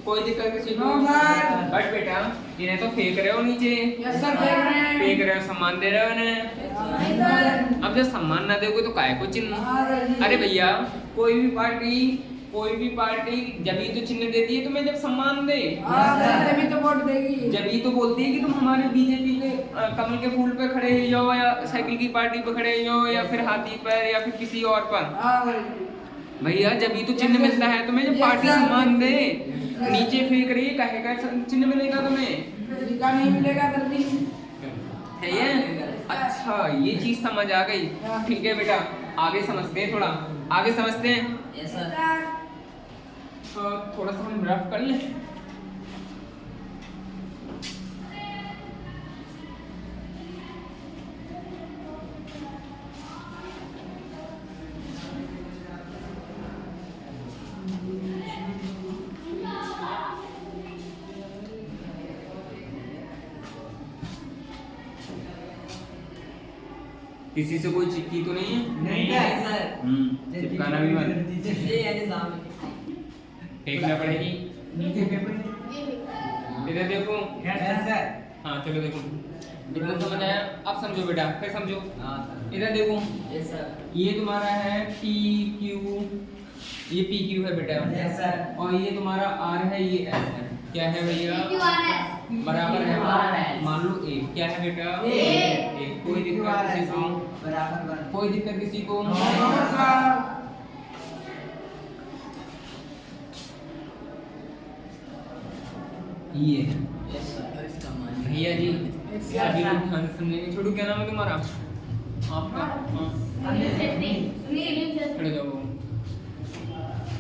कोई दिक्कत किसी को? No sir. बट बेटा इन्हें तो फेंक रहे हो नीचे, यस सर, फेंक रहे हैं। फेंक रहे हो, सम्मान दे रहे हो इन्हें। नहीं सर। अब जब सम्मान ना दोगे तो काहे को चिन्ह? हाँ सर जी। अरे भैया कोई भी पार्टी जब ही तो चिन्ह देती है तुम्हें जब सम्मान दे, हाँ सर, तभी तो वोट देगी। जब ही तो बोलती है कि तुम हमारे बीजेपी के कमल के फूल पे खड़े ही जाओ, या साइकिल की पार्टी पे खड़े ही जाओ, या फिर हाथी पर, या फिर किसी और पर। हाँ सर जी। भैया जब ही तो चिन्ह मिलता है तुम्हें, जब पार्टी सम्मान दे। नीचे फेंक रही है, काहे का चिन्ह मिलेगा तुम्हें? का नहीं मिलेगा सर जी। है ये? अच्छा ये चीज समझ आ गई, ठीक है बेटा आगे समझते हैं, थोड़ा आगे समझते हैं। Yes sir. थोड़ा सा हम रफ कर लें। किसी से कोई चिपकी तो नहीं है? नहीं सर। चिपकाना भी मत, ये यानी सामने फेंकना पड़ेगी। इधर देखो, यस सर। हाँ चलो देखो, इतना समझ आया? अब समझो बेटा, फिर समझो। हाँ सर। इधर देखो, यस सर। ये तुम्हारा है पी क्यू, ये पी क्यू है बेटा, यस सर। और ये तुम्हारा आर है, ये एस है। क्या है भैया? बराबर है, मान लो ए। क्या है बेटा? ए। कोई दिक्कत किसी को? बराबर। कोई दिक्कत किसी को? No sir. ये है यस सर। इसका मान भैया जी, सभी लोग ध्यान से समझेंगे। छोटू क्या नाम है तुम्हारा? आपका? हाँ खड़े जाओ,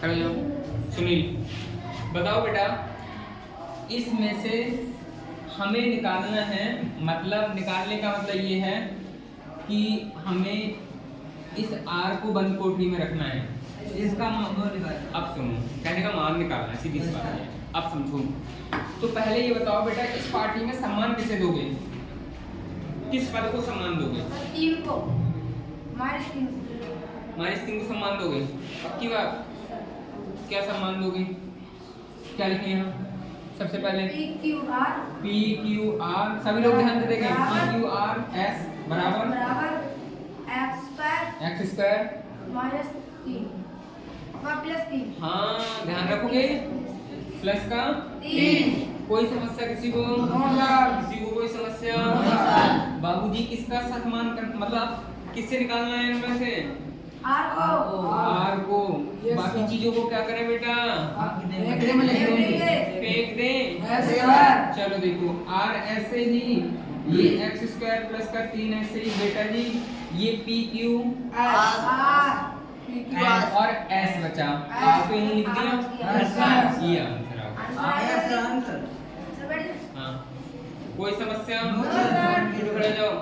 खड़े जाओ। सुनील बताओ बेटा, इसमें से हमें निकालना है, मतलब निकालने का मतलब ये है कि हमें इस आर को बंद कोठी में रखना है। इसका मान निकाल। अब सुनो, कहने का मान निकालना है, सीधी सी बात है। अब समझो, तो पहले ये बताओ बेटा, इस पार्टी में सम्मान किसे दोगे? किस पद को सम्मान दोगे? हमारे सिंह को सम्मान दोगे? पक्की बात? क्या सम्मान दोगे? क्या लिखे यहाँ? सबसे पहले पी क्यू आर, सभी लोग ध्यान से देखें। पी क्यू आर एस बराबर एक्स स्क्वायर। हाँ ध्यान रखोगे, प्लस का 3। कोई समस्या किसी को? किसी को कोई समस्या? बाबूजी किसका सम्मान कर, मतलब किससे निकालना है इनमें से? आर को। बाकी चीजों को क्या करें बेटा? फेंक दे। चलो देखो, आर ऐसे ही ये एक्स स्क्वायर प्लस का 3x से बेटा जी ये पी क्यू और एस बचा आपको यही लिख दिया ये आंसर आंसर हाँ कोई समस्या नो सर। खड़े जाओ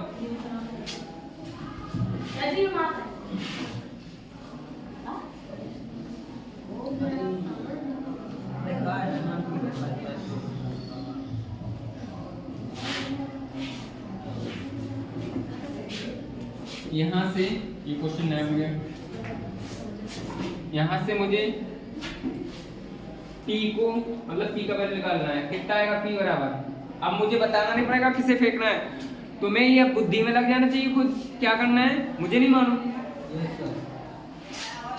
यहाँ से ये क्वेश्चन नया हो गया यहाँ से मुझे P को मतलब P का वैल्यू निकालना है कितना आएगा P बराबर अब मुझे बताना नहीं पड़ेगा किसे फेंकना है तुम्हें ये बुद्धि में लग जाना चाहिए खुद क्या करना है मुझे नहीं मालूम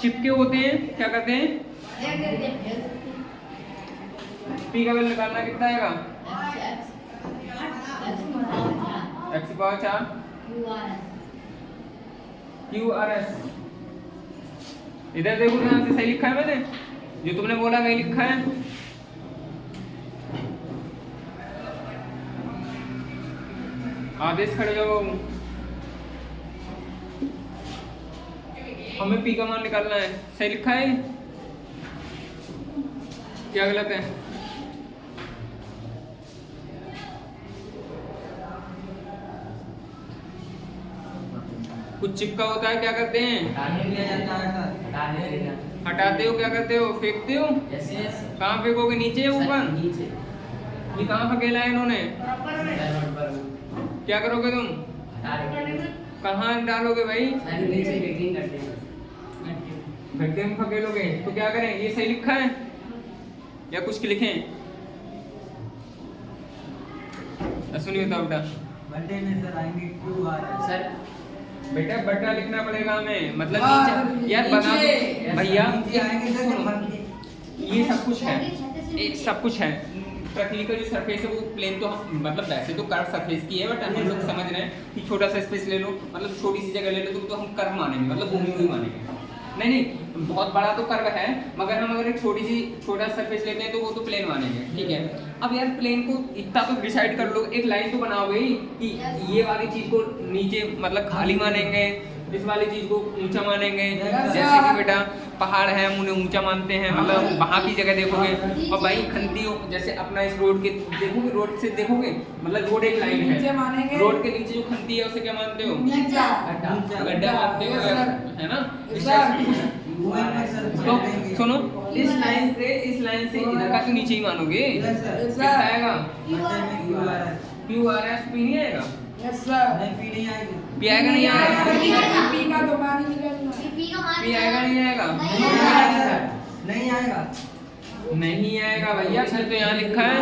चिपके होते हैं क्या करते हैं P का वैल्यू निकालना कितना आएगा x की पावर 4 QRS इधर देखो यहाँ से सही लिखा है मैंने जो तुमने बोला वही लिखा है आदेश खड़े जाओ हमें P का मान निकालना है सही लिखा है क्या गलत है कुछ चिपका होता है क्या करते हैं हटाते हो क्या करते हो फेंकते हो कहाँ फेंकोगे नीचे ऊपर ये कहाँ फकेला है इन्होंने क्या करोगे तुम कहाँ डालोगे भाई गड्ढे में फकेलोगे तो क्या करें ये सही लिखा है या कुछ लिखें सुनिए बताओ बेटा बर्थडे में सर आएंगे सर बेटा बटा लिखना पड़ेगा हमें मतलब नीचे यार बना भैया ये सब कुछ है एक सब कुछ है पृथ्वी का जो सरफेस है वो प्लेन तो मतलब वैसे तो कर्व सरफेस की है बट हम लोग समझ रहे हैं कि छोटा सा स्पेस ले लो मतलब छोटी सी जगह ले लो तो हम कर्व मानेंगे मतलब भूमि हुई मानेंगे नहीं बहुत बड़ा तो कर्व है मगर हम अगर एक छोटा सरफेस लेते हैं तो वो तो प्लेन मानेंगे ठीक है अब यार प्लेन को इतना तो डिसाइड कर लो एक लाइन तो बनाओगे ही कि ये वाली चीज को नीचे मतलब खाली मानेंगे इस वाली चीज को ऊंचा मानेंगे जैसे कि बेटा पहाड़ है हम उन्हें ऊंचा मानते हैं मतलब वहाँ की जगह देखोगे और भाई खंती हो जैसे अपना इस रोड के देखोगे रोड से देखोगे मतलब रोड एक लाइन है रोड के नीचे जो खंती है उसे क्या मानते हो गड्ढा मानते हो है ना तो सुनो इस लाइन से इधर का तो नीचे ही मानोगे कितना आएगा QRS P नहीं आएगा यस सर पी नहीं आएगी P आएगा नहीं आएगा पी का तो मान ही निकलना P आएगा नहीं आएगा नहीं आएगा नहीं आएगा भैया सर तो यहाँ लिखा है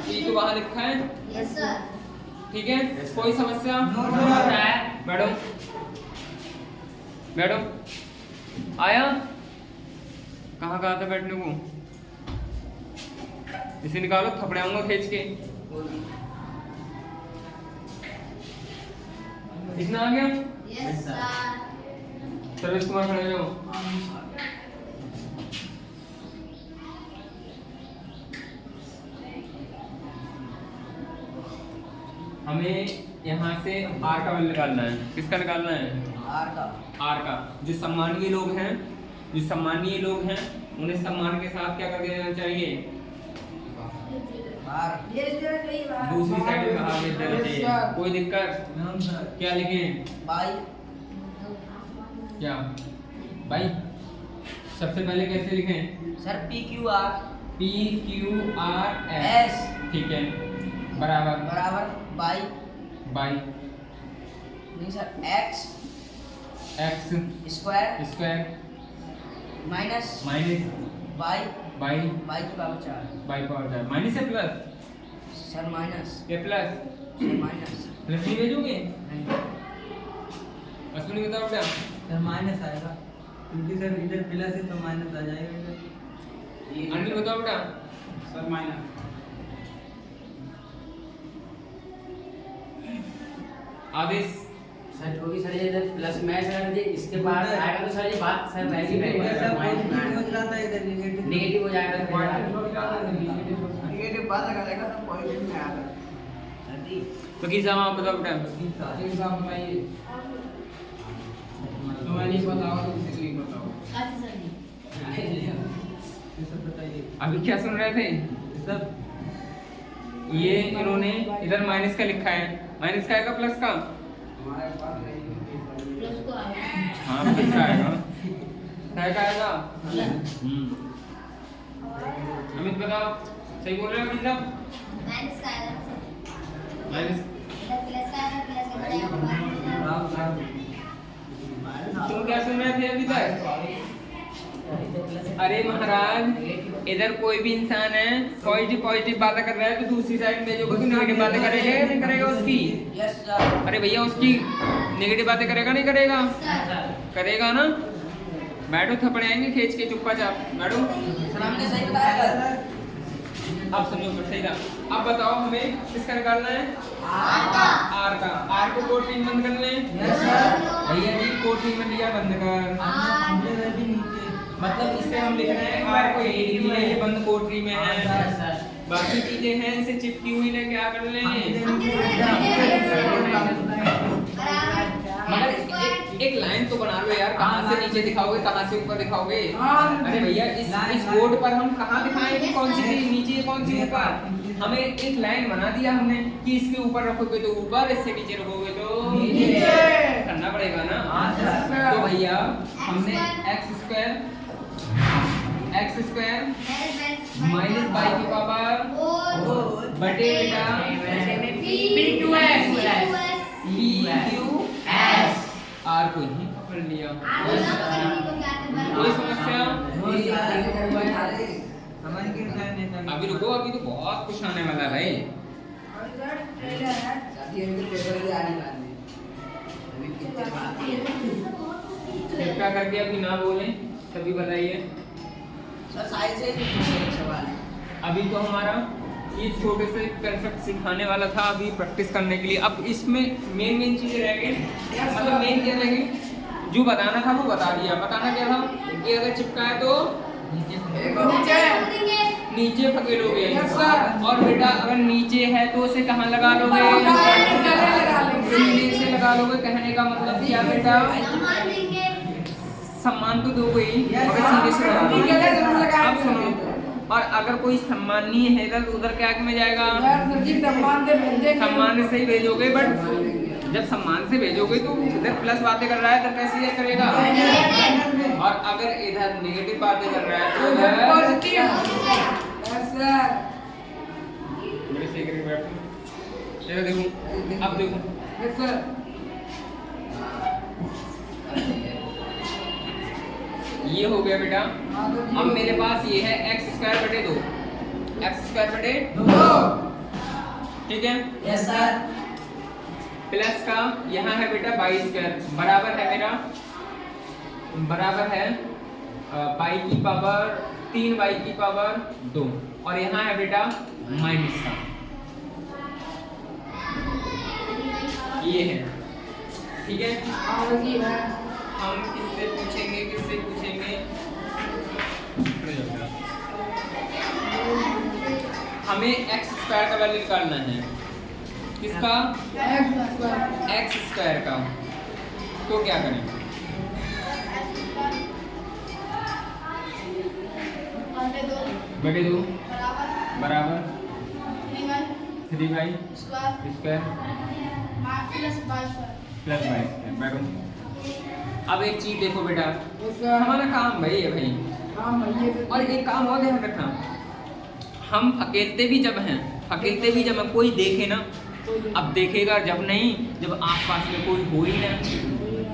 P तो वहाँ लिखा है ठीक है कोई समस्या मैडम मैडम आया कहाँ था बैठने को इसे निकालो थपड़े आऊंगा खींच के इतना आ गया सर्विस कुमार खड़े हो जाओ हमें यहाँ से R का वैल्यू निकालना है किसका निकालना है R का जो सम्मानीय लोग हैं उन्हें सम्मान के साथ क्या कर देना चाहिए दूसरी साइड में भाग देना चाहिए कोई दिक्कत क्या लिखें क्या भाई सबसे पहले कैसे लिखें सर PQRS ठीक है बराबर बाई नहीं sir x square minus by by की पावर 4 माइनस या प्लस सर माइनस या प्लस प्लस नहीं भेजोगे अश्विनी बताओ क्या सर माइनस आएगा क्योंकि सर इधर प्लस है तो माइनस आ जाएगा अनिल बताओ बेटा सर माइनस आदेश सर क्योंकि सर ये प्लस में सर ये इसके बाद आएगा तो सर ये बात सर रहेगी नेगेटिव हो जाएगा नेगेटिव बाद लगा देगा तो पॉजिटिव में आएगा वकील साहब आप बताओ बेटा। एग्जाम बताइए। तो मैं नहीं बताऊँ तो किसी को नहीं बताओ। ये सब बताइए। अभी क्या सुन रहे थे? सब ये इन्होंने इधर माइनस का लिखा है, माइनस का आएगा प्लस का? हमारे पास नहीं हाँ प्लस का आएगा। क्या का आएगा? अमित बताओ, सही बोल रहे हो अमित साहब? माइनस तुम क्या सुन रहे थे अभी तक? अरे महाराज, इधर कोई भी इंसान है पॉजिटिव पॉजिटिव बातें कर रहा है तो दूसरी साइड में जो नेगेटिव बातें करेगा या नहीं करेगा उसकी? Yes sir. अरे भैया उसकी नेगेटिव बातें करेगा नहीं करेगा? करेगा ना? बैठो, थप्पड़ आएंगे खींच के चुप्पा-चाप बैठो। सर हमने सही बताया सर। अब समझो फिर सही था। अब बताओ हमें किसका निकालना है? आर का। आर को कोड तीन बंद करना है। Yes sir. भैया जी कोड तीन में लिया बंद कर। मतलब इससे हम लिख रहे हैं आर को ए लिख लिया, ये बंद कोटरी में है। बाकी चीजें हैं इसे चिपकी हुई ने क्या कर लें? मगर एक लाइन तो बना लो यार, कहाँ से नीचे दिखाओगे कहाँ से ऊपर दिखाओगे? अरे भैया इस बोर्ड पर हम कहाँ दिखाएंगे कौन सी चीज नीचे कौन सी ऊपर? हमें एक लाइन बना दिया हमने कि इसके ऊपर रखोगे तो ऊपर, इससे नीचे रखोगे तो नीचे करना पड़ेगा ना। तो भैया हमने एक्स स्क्वायर माइनस बाई की पावर बटे बेटा P2S आर को ही पकड़ लिया। कोई समस्या? अभी रुको, अभी तो बहुत कुछ आने वाला है भाई। कृपया करके अभी ना बोलें, तभी बताइए। अभी तो हमारा ये छोटे से कंसेप्ट सिखाने वाला था अभी प्रैक्टिस करने के लिए। अब इसमें मेन चीजें रह गई, मतलब मेन क्या रह गई? जो बताना था वो बता दिया। बताना क्या था कि अगर चिपका है तो नीचे फकेलोगे, और बेटा अगर नीचे है तो उसे कहाँ लगा लोगे? सीधे से लगा लोगे। कहने का मतलब क्या बेटा? सम्मान तो दोगे ही, अगर सीधे से लगा लोगे। अब सुनो, और अगर कोई सम्मानीय है इधर उधर क्या में जाएगा? सम्मान से ही भेजोगे, बट जब सम्मान से भेजोगे तो इधर प्लस बातें कर रहा है तो कैसे ये करेगा? और अगर इधर नेगेटिव बातें कर रहा है तो इधर मेरे से करके बैठो। देखो अब देखो ये हो गया बेटा। अब मेरे पास ये है एक्स स्क्वायर बटे 2, एक्स स्क्वायर बटे 2, ठीक है? Yes sir. प्लस का यहाँ है बेटा बाई स्क्वायर, बराबर है मेरा, बराबर है बाई की पावर 3 बाई की पावर 2, और यहाँ है बेटा माइनस का, ये है, ठीक है? हम किससे पूछेंगे किससे पूछेंगे? हमें एक्स स्क्वायर का वैल्यू निकालना है। किसका? एक्स स्क्वायर का। तो क्या करें? बटे 2 बराबर 3 by square plus by square. बैठो। अब एक चीज देखो बेटा, हमारा काम भाई है भाई, और एक काम और ध्यान रखना, हम अकेलते भी जब हैं, अकेलते भी जब कोई देखे ना, अब देखेगा जब नहीं जब आसपास में कोई हो ही ना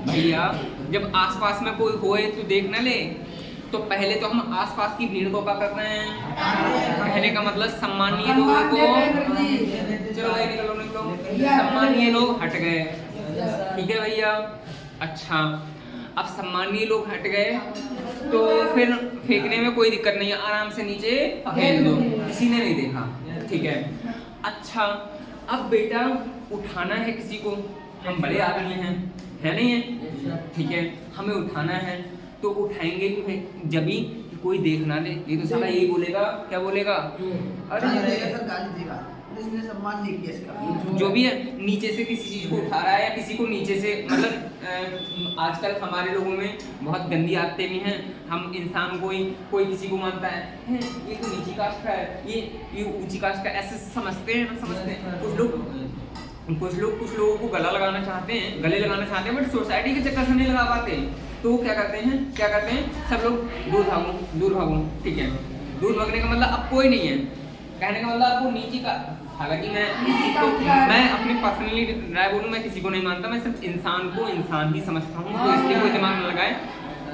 भैया। जब आसपास में कोई होए तो देख ना ले, तो पहले तो हम आसपास की भीड़ को क्या करते हैं? कहने का मतलब सम्मानीय लोगों को, चलो भाई निकलो निकलो, सम्मानीय लोग हट गए, ठीक है भैया? अच्छा, अब सम्मानीय लोग हट गए तो फिर फेंकने में कोई दिक्कत नहीं है, आराम से नीचे फेंक दो, किसी ने नहीं देखा, ठीक है? अच्छा, अब बेटा उठाना है किसी को, हम बड़े आदमी हैं, है नहीं है? ठीक है, हमें उठाना है तो उठाएंगे कि जब भी कोई देख ना ले, ये तो साला यही बोलेगा, क्या बोलेगा? अरे इसने सम्मान नहीं किया इसका। जो भी है नीचे से किसी चीज को उठा रहा है या किसी को नीचे से, मतलब आजकल हमारे लोगों में बहुत गंदी आदतें भी हैं। हम इंसान को ही कोई किसी को मानता है ये तो नीची कास्ट का है, ये ऊंची कास्ट का, ऐसे समझते हैं ना, समझते हैं। कुछ लोगों को गले लगाना चाहते हैं, बट सोसाइटी के चक्कर से नहीं लगा पाते। तो वो क्या करते हैं सब लोग दूर भागो। ठीक है, दूर भागने का मतलब अब कोई नहीं है, कहने का मतलब आपको नीचे का। हालांकि मैं अपने पर्सनली राय बोलूँ, मैं किसी को नहीं मानता, मैं सिर्फ इंसान को इंसान ही समझता हूँ, तो इसलिए कोई दिमाग न लगाए।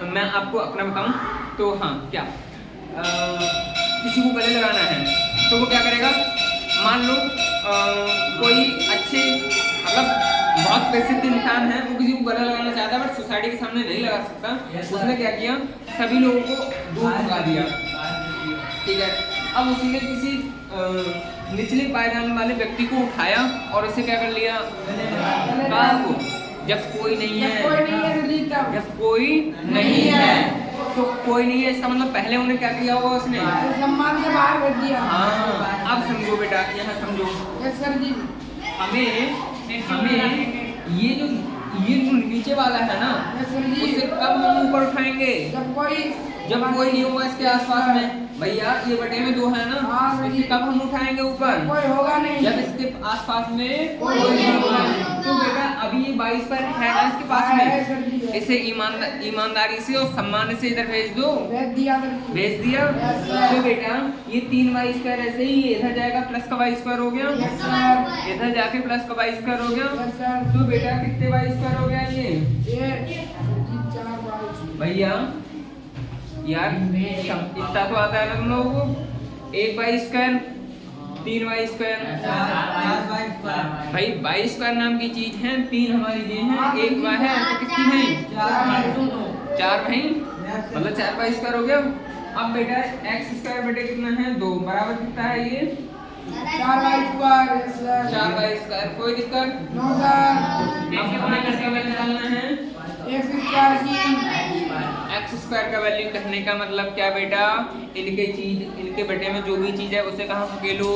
मैं आपको अपना बताऊँ तो हाँ, क्या किसी को गले लगाना है तो वो क्या करेगा, मान लो कोई अच्छे मतलब बहुत प्रसिद्ध इंसान है, वो किसी को गला लगाना चाहता है बट सोसाइटी के सामने नहीं लगा सकता। उसने क्या किया, सभी लोगों को दूर भगा दिया। ठीक है, अब उसने किसी निचले पायदान वाले व्यक्ति को उठाया और उसे क्या कर लिया, को जब कोई नहीं है तो कोई नहीं है, इसका मतलब पहले उन्हें क्या किया होगा उसने, सम्मान से बाहर कर दिया। हाँ, अब समझो बेटा, यहाँ समझो। यस सर जी। हमें ये जो नीचे वाला है ना, उसे कब हम ऊपर उठाएंगे, जब कोई नहीं होगा इसके आसपास में। भैया ये बटे में 2 है ना, इसे कब हम उठाएंगे ऊपर, कोई होगा नहीं, जब इसके आसपास में कोई नहीं होगा। तो बेटा अभी ये 22 पर है ना इसके पास में, इसे ईमानदारी से और सम्मान से इधर भेज दो। भेज दिया। तो बेटा ये 3 वाई स्क्वायर ऐसे ही इधर जाएगा, प्लस का वाई स्क्वायर हो गया, इधर जाके प्लस का वाई स्क्वायर हो गया। तो बेटा कितने वाई स्क्वायर हो गया ये भैया, यार इतना तो आता है ना तुम लोगों को, 1 वाई स्क्वायर 3 वाई स्क्वायर। भाई 22 स्क्वायर नाम की चीज है, 3 हमारी ये है, 1 वाई है, तो कितनी है 4 भाई, मतलब 4 वाई स्क्वायर हो गया। अब बेटा एक्स स्क्वायर बेटे कितना है 2, बराबर कितना है ये 4 वाई स्क्वायर। 4 वाई स्क्वायर, कोई दिक्कत नो सर। अब कितना किसका वैल्यू निकालना है, एक्स स्क्वायर की। एक्स स्क्वायर का वैल्यू कहने का मतलब क्या बेटा, इनके बेटे में जो भी चीज है उसे कहाँ धकेलो,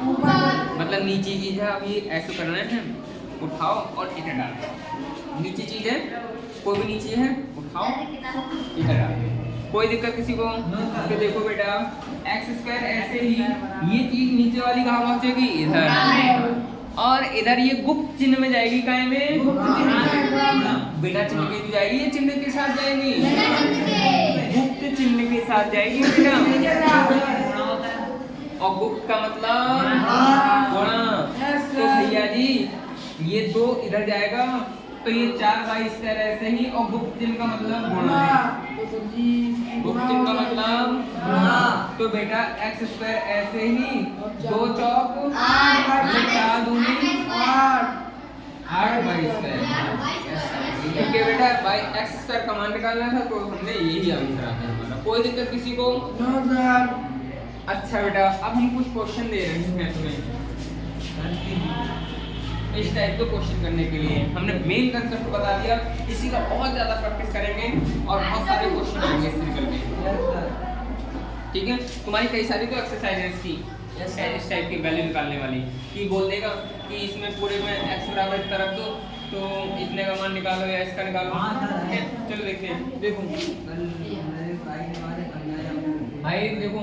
मतलब नीचे चीज है। अब ये ऐसे करना है, उठाओ और इधर डालो। नीचे चीज है, कोई भी नीचे है, उठाओ इधर डालो, कोई दिक्कत किसी को। तो देखो बेटा एक्स स्क्वायर ऐसे ही, ये चीज नीचे वाली कहाँ पहुंचेगी, इधर, और इधर ये गुप्त चिन्ह में जाएगी, काय में बिना चिन्ह के तो जाएगी, ये चिन्ह के साथ जाएगी, गुप्त चिन्ह के साथ जाएगी बेटा। और गुप्त का मतलब गुणा। तो भैया जी ये 2 इधर जाएगा, तो ये 4 वाई स्क्वायर ऐसे ही, और गुप्त चिन्ह का मतलब गुणा, गुप्त चिन्ह का मतलब। तो बेटा एक्स स्क्वायर ऐसे ही, 2 चौक 4 दूनी 8 वाई स्क्वायर। क्योंकि बेटा बाई एक्स स्क्वायर कमांड निकालना था, तो हमने यही आंसर आता है हमारा। कोई दिक्कत किसी को? अच्छा बेटा अब हम कुछ क्वेश्चन दे रहे हैं तुम्हें इस टाइप के क्वेश्चन करने के लिए। हमने मेन कंसेप्ट बता दिया, इसी का बहुत ज्यादा प्रैक्टिस करेंगे और बहुत सारे क्वेश्चन आएंगे इससे निकल के। ठीक है, तुम्हारी कई सारी तो एक्सरसाइज है इसकी, इस टाइप की वैल्यू निकालने वाली, कि बोल देगा कि इसमें पूरे में x बराबर इतना रख दो तो इतने का मान निकालो या इसका निकालो। ठीक है, चलो देखते हैं। देखो भाई देखो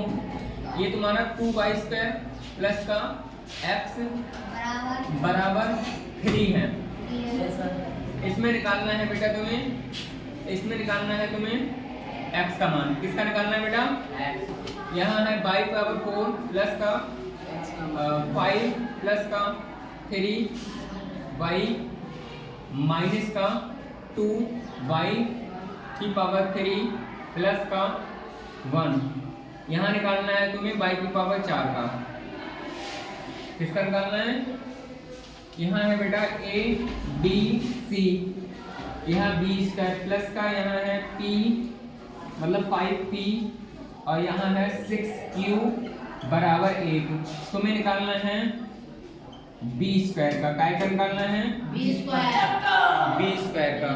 ये तुम्हारा 2y स्क्वायर प्लस का x बराबर 3 है। इसमें निकालना है बेटा तुम्हें, इसमें निकालना है तुम्हें x का मान। किसका निकालना है बेटा? यहाँ है y पावर 4 प्लस का 5 प्लस का 3y माइनस का 2y की पावर 3 प्लस का 1। यहाँ निकालना है तुम्हें y की पावर 4 का। किसका निकालना है? यहाँ है बेटा a b c, यहाँ b स्क्वायर प्लस का, यहाँ है p मतलब 5p, और यहाँ है 6q बराबर 8। तुम्हें निकालना है b स्क्वायर का। काय का निकालना है? b स्क्वायर का।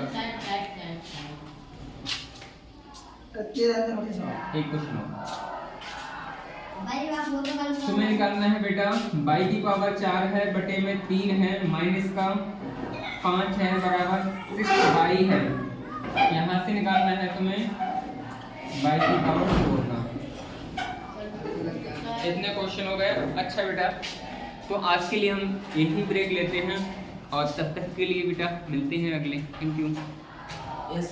एक क्वेश्चन तुम्हें निकालना है बेटा बाई की पावर 4 है बटे में 3 है माइनस का 5 है बराबर 6 बाई है। यहाँ से निकालना है तुम्हें बाई की पावर 4 का। इतने क्वेश्चन हो गए। अच्छा बेटा तो आज के लिए हम यही ब्रेक लेते हैं और तब तक के लिए बेटा मिलते हैं अगले। Thank you. यस